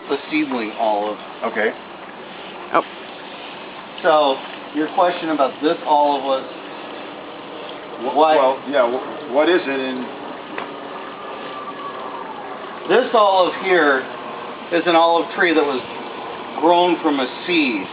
the seedling olive. Okay. Oh. So, your question about this olive was, well, yeah, what is it? And this olive here is an olive tree that was grown from a seed.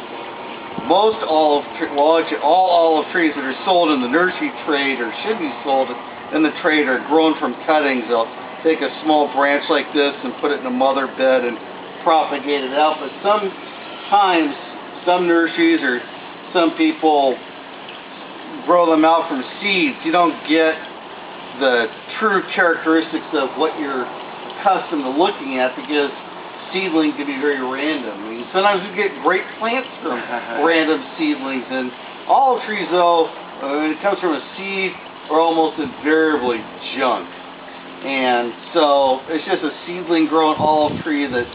Most olive trees, well, actually all olive trees that are sold in the nursery trade or should be sold in the trade are grown from cuttings. They'll take a small branch like this and put it in a mother bed and propagate it out. But sometimes some nurseries or some people grow them out from seeds. You don't get the true characteristics of what you're accustomed to looking at because seedling can be very random. I mean, sometimes you get great plants from random seedlings, and olive trees, though, when it comes from a seed, are almost invariably junk. And so it's just a seedling grown olive tree that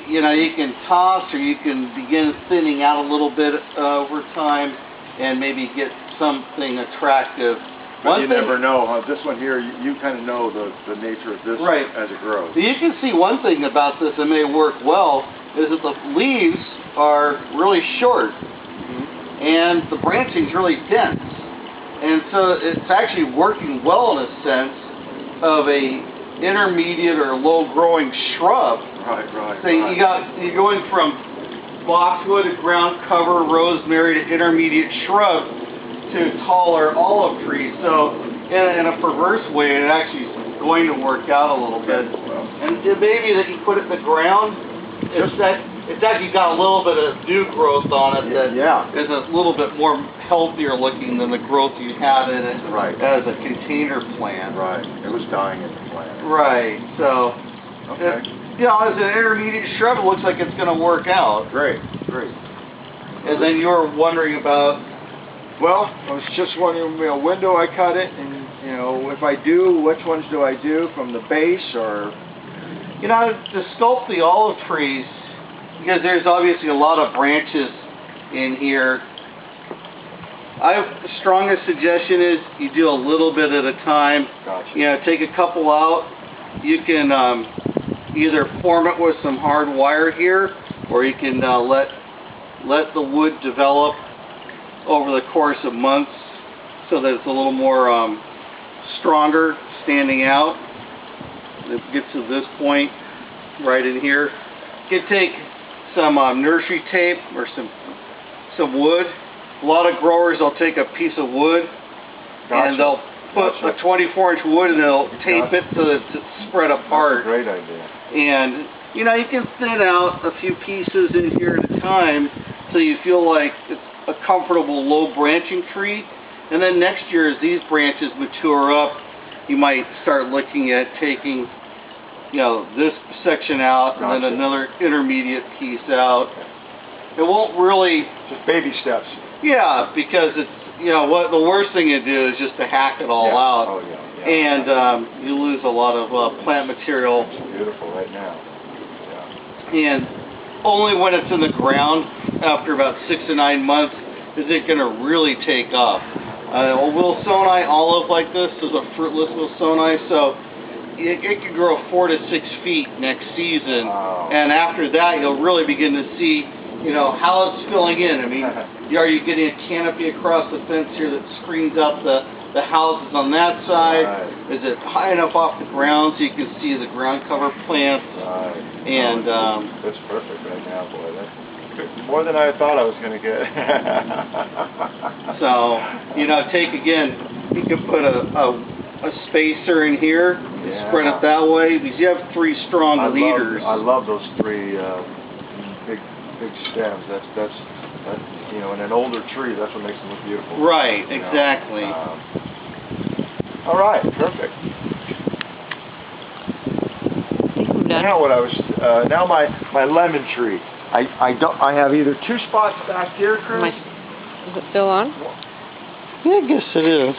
you can toss, or you can begin thinning out a little bit over time and maybe get something attractive. But you never know. This one here, you kind of know the nature of this as it grows. You can see one thing about this that may work well is that the leaves are really short and the branching is really dense. And so it's actually working well in a sense of a intermediate or low growing shrub. Right. So you're going from boxwood to ground cover, rosemary to intermediate shrub to taller olive trees. So in a perverse way, it actually is going to work out a little bit. And the baby that you put in the ground, it's actually got a little bit of new growth on it that is a little bit more healthier looking than the growth you had in it as a container plant. Right. It was dying in the plant. Right. So as an intermediate shrub, it looks like it's going to work out. Great. And then you were wondering about. Well, I was just wondering, when do I cut it, and if I do, which ones do I do from the base, or to sculpt the olive trees, because there's obviously a lot of branches in here. The strongest suggestion is you do a little bit at a time. Gotcha. Take a couple out. You can either form it with some hard wire here, or you can let the wood develop over the course of months so that it's a little more stronger, standing out. It gets to this point right in here. You can take some nursery tape or some wood. A lot of growers will take a piece of wood and they'll put a 24-inch wood and they'll tape it so that it's spread apart. That's a great idea. And you can thin out a few pieces in here at a time so you feel like it's a comfortable low branching tree. And then next year, as these branches mature up, you might start looking at taking this section out and then another intermediate piece out. It won't really just baby steps. Yeah, because it's what the worst thing you do is just to hack it all out. And you lose a lot of plant material. It's beautiful right now. And only when it's in the ground after about 6 to 9 months is it going to really take off. A Wilsonii olive like this is a fruitless Wilsonii, so it could grow 4 to 6 feet next season. And after that, you'll really begin to see how it's filling in. I mean, are you getting a canopy across the fence here that screens out the houses on that side? Is it high enough off the ground so you can see the ground cover plants? And that's perfect right now, boy. That's more than I thought I was going to get. So, take again, you can put a spacer in here, spread it that way, because you have 3 strong leaders. I love those 3 big stems. That's in an older tree, that's what makes them look beautiful. Right, exactly. All right, perfect. Now what I was now my lemon tree. I have either 2 spots back here, Chris. Is it still on? Yeah, I guess it is.